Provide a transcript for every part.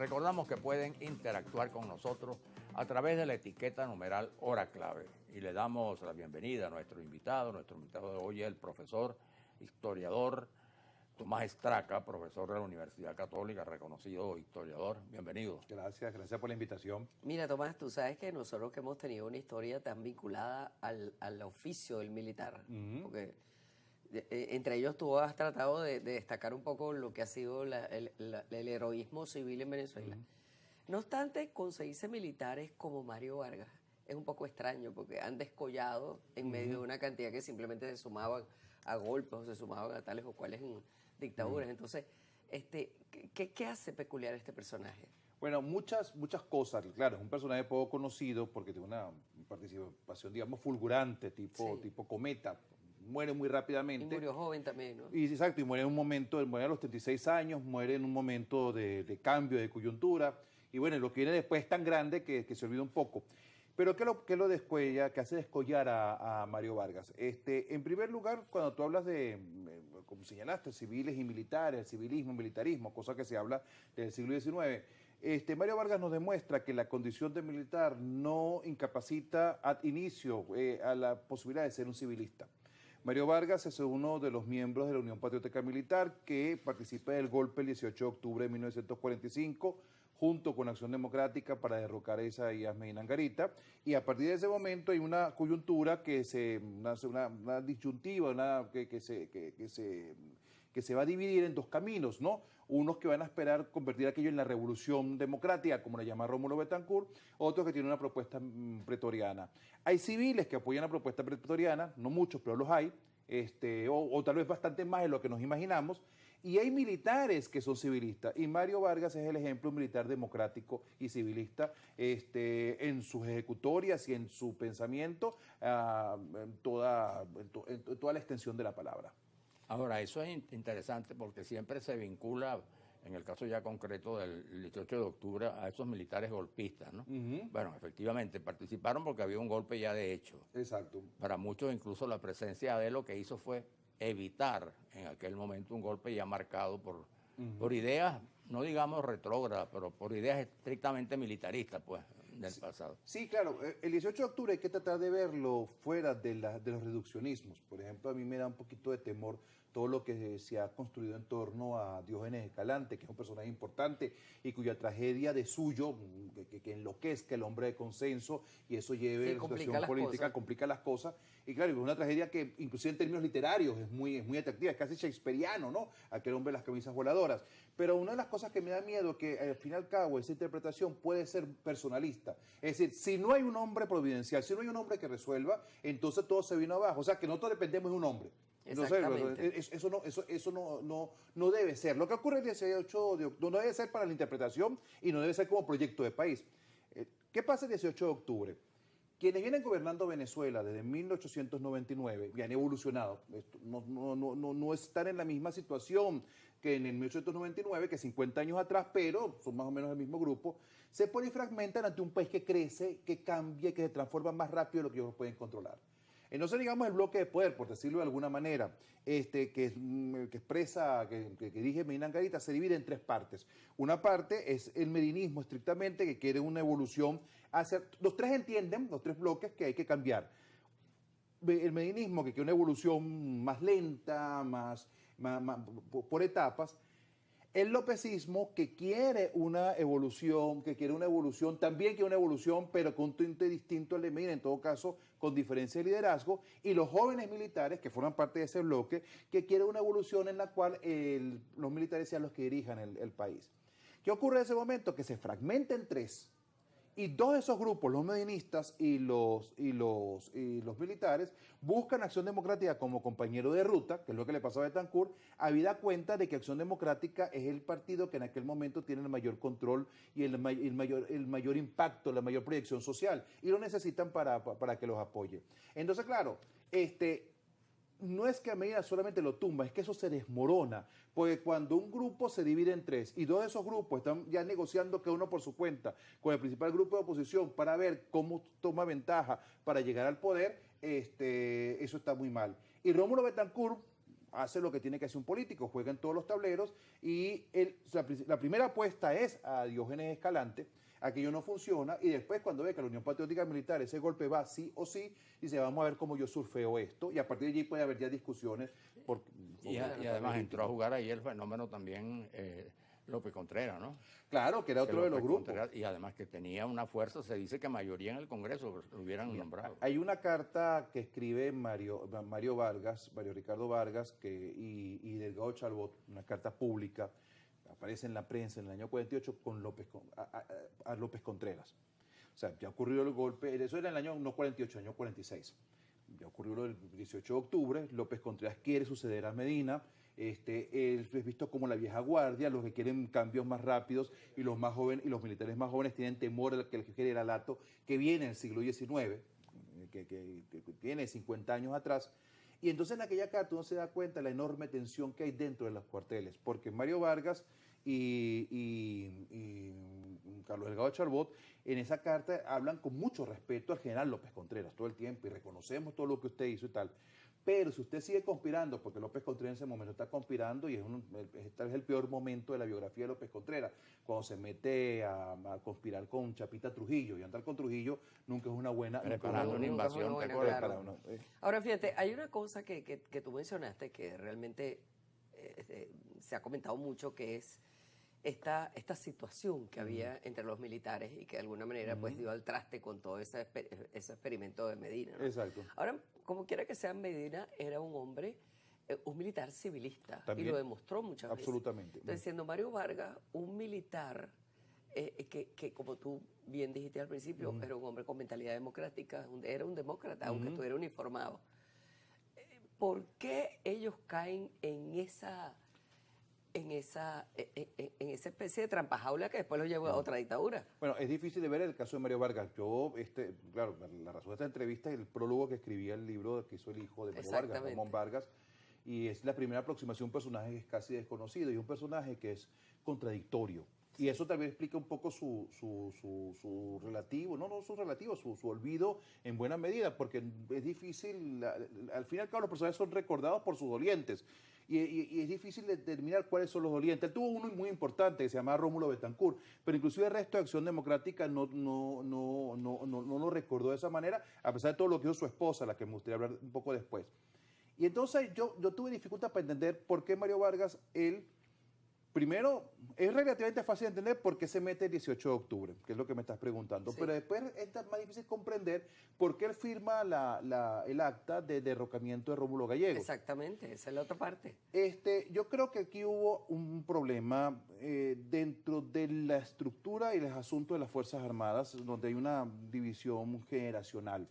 Recordamos que pueden interactuar con nosotros a través de la etiqueta numeral hora clave. Y le damos la bienvenida a nuestro invitado. Nuestro invitado de hoy es el profesor, historiador Tomás Estraca, profesor de la Universidad Católica, reconocido historiador. Bienvenido. Gracias por la invitación. Mira, Tomás, tú sabes que nosotros que hemos tenido una historia tan vinculada al oficio del militar, porque entre ellos tú has tratado de destacar un poco lo que ha sido el heroísmo civil en Venezuela. No obstante, conseguirse militares como Mario Vargas es un poco extraño porque han descollado en medio de una cantidad que simplemente se sumaban a golpes o se sumaban a tales o cuales dictaduras. Entonces, ¿qué hace peculiar a este personaje? Bueno, muchas cosas. Claro, es un personaje poco conocido porque tiene una participación, digamos, fulgurante, tipo cometa. Muere muy rápidamente. Y murió joven también, ¿no? Exacto, y muere en un momento, muere a los 36 años, muere en un momento de cambio, de coyuntura. Y bueno, lo que viene después es tan grande que se olvida un poco. Pero ¿qué lo descuella, qué hace descollar a Mario Vargas? En primer lugar, cuando tú hablas de, como señalaste, civiles y militares, civilismo, militarismo, cosa que se habla del siglo XIX, Mario Vargas nos demuestra que la condición de militar no incapacita ad inicio a la posibilidad de ser un civilista. Mario Vargas es uno de los miembros de la Unión Patriótica Militar que participa del golpe el 18 de octubre de 1945, junto con Acción Democrática para derrocar a Isaías Medina Angarita, y a partir de ese momento hay una coyuntura una disyuntiva, que se va a dividir en dos caminos, ¿no? Unos que van a esperar convertir aquello en la revolución democrática, como le llama Rómulo Betancourt, otros que tienen una propuesta pretoriana. Hay civiles que apoyan la propuesta pretoriana, no muchos, pero los hay, o tal vez bastante más de lo que nos imaginamos, y hay militares que son civilistas, y Mario Vargas es el ejemplo militar democrático y civilista en sus ejecutorias y en su pensamiento, en toda la extensión de la palabra. Ahora, eso es interesante porque siempre se vincula, en el caso ya concreto del 18 de octubre, a esos militares golpistas, ¿no? Bueno, efectivamente, participaron porque había un golpe ya de hecho. Exacto. Para muchos, incluso la presencia de él lo que hizo fue evitar en aquel momento un golpe ya marcado por ideas, no digamos retrógradas, pero por ideas estrictamente militaristas, pues, del pasado. Sí, claro. El 18 de octubre hay que tratar de verlo fuera de los reduccionismos. Por ejemplo, a mí me da un poquito de temor todo lo que se ha construido en torno a Diógenes Escalante, que es un personaje importante y cuya tragedia de suyo, que enloquezca el hombre de consenso y eso lleve a la situación política, complica las cosas. Y claro, es una tragedia que inclusive en términos literarios es muy atractiva, es casi shakespeariano, ¿no? Aquel hombre de las camisas voladoras. Pero una de las cosas que me da miedo es que al fin y al cabo esa interpretación puede ser personalista. Es decir, si no hay un hombre providencial, si no hay un hombre que resuelva, entonces todo se vino abajo. O sea, que nosotros dependemos de un hombre. Exactamente. Eso no debe ser. Lo que ocurre el 18 de octubre no debe ser para la interpretación y no debe ser como proyecto de país. ¿Qué pasa el 18 de octubre? Quienes vienen gobernando Venezuela desde 1899 y han evolucionado, no están en la misma situación que en el 1899, que 50 años atrás, pero son más o menos el mismo grupo, se polifragmentan ante un país que crece, que cambia, que se transforma más rápido de lo que ellos pueden controlar. Entonces, digamos, el bloque de poder, por decirlo de alguna manera, que dirige Medina Angarita, se divide en tres partes. Una parte es el medinismo estrictamente, que quiere una evolución hacia... Los tres bloques, que hay que cambiar. El medinismo, que quiere una evolución más lenta, por etapas. El lopecismo, que quiere una evolución, también quiere una evolución, pero con un tinte distinto al de Medina, en todo caso, con diferencia de liderazgo, y los jóvenes militares, que forman parte de ese bloque, que quieren una evolución en la cual los militares sean los que dirijan el país. ¿Qué ocurre en ese momento? Que se fragmenta en tres, y dos de esos grupos, los medinistas y los militares, buscan Acción Democrática como compañero de ruta, que es lo que le pasó a Betancourt, habida cuenta de que Acción Democrática es el partido que en aquel momento tiene el mayor control y el mayor impacto, la mayor proyección social, y lo necesitan para que los apoye. Entonces, claro, no es que a Medina solamente lo tumba, es que eso se desmorona, porque cuando un grupo se divide en tres y dos de esos grupos están ya negociando cada uno por su cuenta con el principal grupo de oposición para ver cómo toma ventaja para llegar al poder, eso está muy mal. Y Rómulo Betancourt, hace lo que tiene que hacer un político, juega en todos los tableros y la primera apuesta es a Diógenes Escalante, aquello no funciona y después cuando ve que la Unión Patriótica Militar ese golpe va sí o sí, dice vamos a ver cómo yo surfeo esto y a partir de allí puede haber ya discusiones. Y además entró a jugar ahí el fenómeno también López Contreras, ¿no? Claro, que era otro de los grupos. Contreras, y además que tenía una fuerza, se dice que mayoría en el Congreso lo hubieran nombrado. Hay una carta que escribe Mario Ricardo Vargas y Delgado Chalbot, una carta pública, aparece en la prensa en el año 48 con a López Contreras. O sea, ya ocurrió el golpe, eso era en el año no 48, año 46. Ya ocurrió lo del 18 de octubre, López Contreras quiere suceder a Medina, él es visto como la vieja guardia, los que quieren cambios más rápidos y los más jóvenes y los militares más jóvenes tienen temor al que quiere el alato que viene en el siglo XIX, que tiene 50 años atrás. Y entonces en aquella carta uno se da cuenta de la enorme tensión que hay dentro de los cuarteles, porque Mario Vargas y Carlos Delgado Chalbot en esa carta hablan con mucho respeto al general López Contreras todo el tiempo y reconocemos todo lo que usted hizo y tal. Pero si usted sigue conspirando, porque López Contreras en ese momento está conspirando y tal vez el peor momento de la biografía de López Contreras, cuando se mete a conspirar con Chapita Trujillo y andar con Trujillo nunca es una buena... Preparando una invasión. Claro. Ahora fíjate, hay una cosa que tú mencionaste que realmente se ha comentado mucho, que es esta situación que había entre los militares y que de alguna manera pues dio al traste con todo ese experimento de Medina, ¿no? Exacto. Ahora, como quiera que sea, Medina era un hombre, un militar civilista. También, y lo demostró muchas veces. absolutamente. Entonces, siendo Mario Vargas un militar que como tú bien dijiste al principio, era un hombre con mentalidad democrática, era un demócrata, aunque estuviera uniformado. ¿Por qué ellos caen en esa especie de trampajaula que después los llevó a otra dictadura? Bueno, es difícil de ver el caso de Mario Vargas. Yo, claro, la razón de esta entrevista es el prólogo que escribía el libro que hizo el hijo de Mario Vargas, Ramón Vargas, y es la primera aproximación a un personaje que es casi desconocido y un personaje que es contradictorio. Y eso también explica un poco su relativo, su olvido en buena medida, porque es difícil, al fin y al cabo los personajes son recordados por sus dolientes. Y es difícil determinar cuáles son los dolientes. Él tuvo uno muy importante que se llamaba Rómulo Betancourt, pero inclusive el resto de Acción Democrática no lo recordó de esa manera, a pesar de todo lo que hizo su esposa, la que me gustaría hablar un poco después. Y entonces yo tuve dificultad para entender por qué Mario Vargas, primero, es relativamente fácil de entender por qué se mete el 18 de octubre, que es lo que me estás preguntando, sí. Pero después es más difícil comprender por qué él firma el acta de derrocamiento de Rómulo Gallegos. Exactamente, esa es la otra parte. Yo creo que aquí hubo un problema dentro de la estructura y los asuntos de las Fuerzas Armadas, donde hay una división generacional.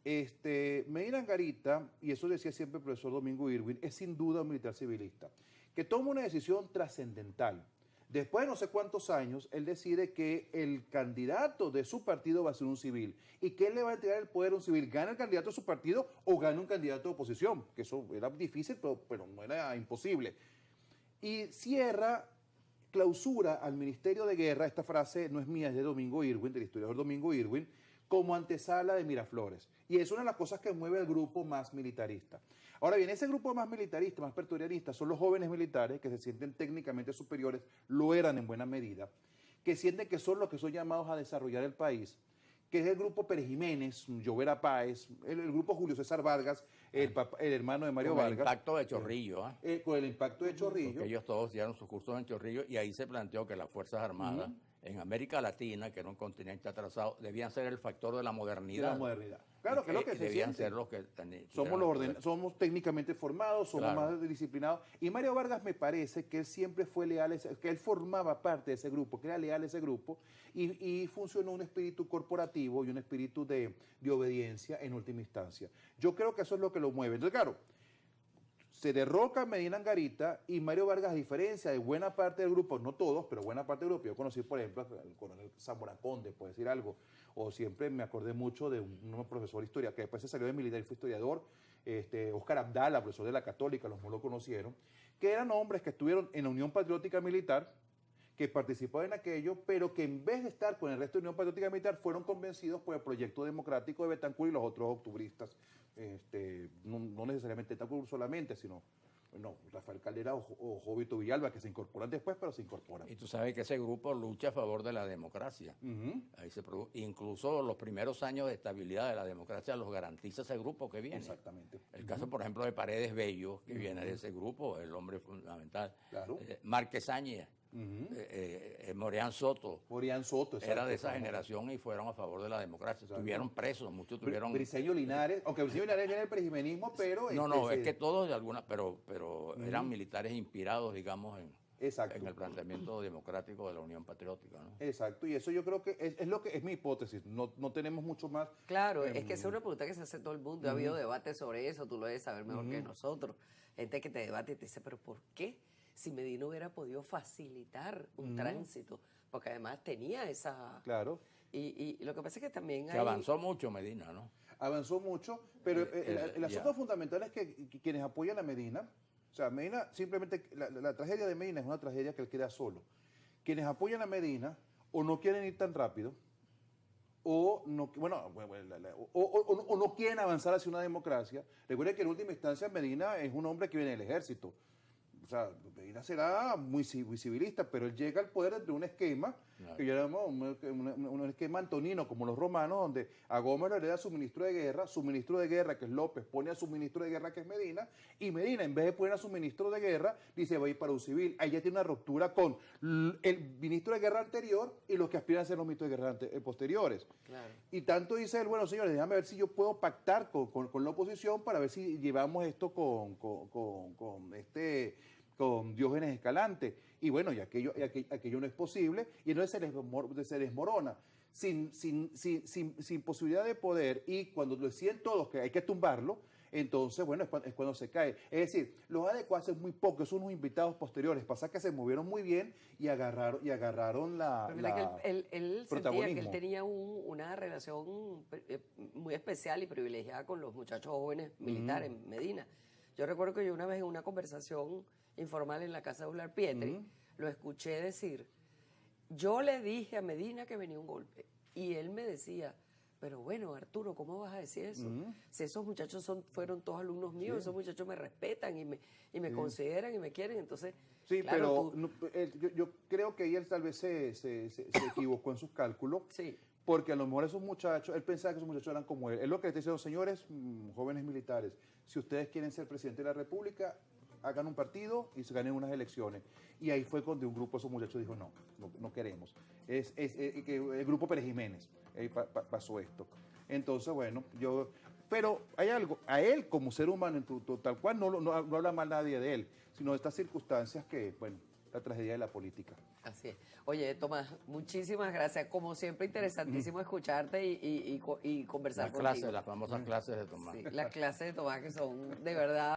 Medina Angarita, y eso decía siempre el profesor Domingo Irwin, es sin duda un militar civilista, que toma una decisión trascendental. Después de no sé cuántos años, él decide que el candidato de su partido va a ser un civil y que él le va a entregar el poder a un civil, gana el candidato de su partido o gana un candidato de oposición, que eso era difícil, pero no era imposible. Y clausura al Ministerio de Guerra, esta frase no es mía, es de Domingo Irwin, del historiador Domingo Irwin, como antesala de Miraflores. Y es una de las cosas que mueve al grupo más militarista. Ahora bien, ese grupo más militarista, más pretorianista, son los jóvenes militares que se sienten técnicamente superiores, lo eran en buena medida, que sienten que son los que son llamados a desarrollar el país, que es el grupo Pérez Jiménez, Llovera Páez, el grupo Julio César Vargas, el hermano de Mario Vargas. Con el impacto de Chorrillo. Con el impacto de Chorrillo. Porque ellos todos dieron sus cursos en Chorrillo y ahí se planteó que las Fuerzas Armadas en América Latina, que era un continente atrasado, debían ser el factor de la modernidad. De la modernidad. Claro, que es lo que se debían siente. ser los que somos técnicamente formados, somos más disciplinados. Y Mario Vargas me parece que él siempre fue leal, que él formaba parte de ese grupo, que era leal a ese grupo, y funcionó un espíritu corporativo y un espíritu de obediencia en última instancia. Yo creo que eso es lo que lo mueve. Entonces, claro, se derroca a Medina Angarita y Mario Vargas, a diferencia de buena parte del grupo, no todos, pero buena parte del grupo, yo conocí, por ejemplo, al coronel Zamora Conde, por decir algo, o siempre me acordé mucho de un profesor de historia, que después se salió de militar y fue historiador, Óscar Abdala, profesor de la Católica, los no lo conocieron, que eran hombres que estuvieron en la Unión Patriótica Militar, que participaron en aquello, pero que en vez de estar con el resto de la Unión Patriótica Militar, fueron convencidos por el proyecto democrático de Betancourt y los otros octubristas, no necesariamente Betancourt solamente, sino no, Rafael Caldera o Jovito Villalba, que se incorporan después, pero se incorporan. Y tú sabes que ese grupo lucha a favor de la democracia. Ahí incluso los primeros años de estabilidad de la democracia los garantiza ese grupo que viene. Exactamente. El caso, por ejemplo, de Paredes Bello, que viene de ese grupo, el hombre fundamental. Claro. Márquez Áñez, Morián Soto. Morián Soto, exacto. Era de esa generación y fueron a favor de la democracia. Exacto. Estuvieron presos, muchos tuvieron... Briceño Linares, aunque Briceño Linares viene del perijimenismo, pero... No, es que todos de alguna... Pero eran militares inspirados, digamos, en el planteamiento democrático de la Unión Patriótica, ¿no? Exacto, y eso yo creo que es lo que es mi hipótesis, no tenemos mucho más. Claro, es que esa es una pregunta que se hace todo el mundo, ha habido debate sobre eso, tú lo debes saber mejor que nosotros, gente que te debate y te dice, pero ¿por qué? Si Medina hubiera podido facilitar un tránsito, porque además tenía esa... Claro. Y lo que pasa es que también que avanzó mucho Medina, ¿no? Avanzó mucho, pero el asunto fundamental es que quienes apoyan a Medina, o sea, Medina, simplemente, la tragedia de Medina es una tragedia que él queda solo. Quienes apoyan a Medina o no quieren ir tan rápido, o no, o no quieren avanzar hacia una democracia. Recuerden que en última instancia Medina es un hombre que viene del ejército. O sea, Medina será muy civilista, pero él llega al poder dentro de un esquema, que llamamos un esquema antonino, como los romanos, donde a Gómez le hereda su ministro de guerra, que es López, pone a su ministro de guerra, que es Medina, y Medina, en vez de poner a su ministro de guerra, dice, va a ir para un civil. Ahí ya tiene una ruptura con el ministro de guerra anterior y los que aspiran a ser los ministros de guerra posteriores. Claro. Y tanto dice él, bueno, señores, déjame ver si yo puedo pactar con la oposición para ver si llevamos esto con Diógenes Escalante, y bueno, y aquello no es posible, y entonces se desmorona, sin posibilidad de poder, y cuando lo deciden todos que hay que tumbarlo, entonces, bueno, es cuando se cae. Es decir, los adecuados es muy poco, son unos invitados posteriores, pasa que se movieron muy bien y agarraron él sentía que él tenía una relación muy especial y privilegiada con los muchachos jóvenes militares en Medina. Yo recuerdo que yo una vez en una conversación informal en la casa de Ular Pietri, lo escuché decir, yo le dije a Medina que venía un golpe, y él me decía, pero bueno, Arturo, ¿cómo vas a decir eso? Si esos muchachos fueron todos alumnos míos, esos muchachos me respetan y me consideran y me quieren, entonces... Sí, claro, pero yo creo que él tal vez se equivocó en sus cálculos, porque a lo mejor esos muchachos, él pensaba que esos muchachos eran como él. Él lo que le está diciendo, señores, jóvenes militares, si ustedes quieren ser presidente de la República, hagan un partido y se ganen unas elecciones. Y ahí fue cuando un grupo de esos muchachos dijo, no queremos. Que el grupo Pérez Jiménez, pasó esto. Entonces, bueno, pero hay algo, a él como ser humano, tal cual, no habla mal nadie de él, sino de estas circunstancias que, bueno, la tragedia de la política. Así es. Oye, Tomás, muchísimas gracias. Como siempre, interesantísimo escucharte y conversar contigo. Las famosas clases de Tomás. Sí, las clases de Tomás que son de verdad...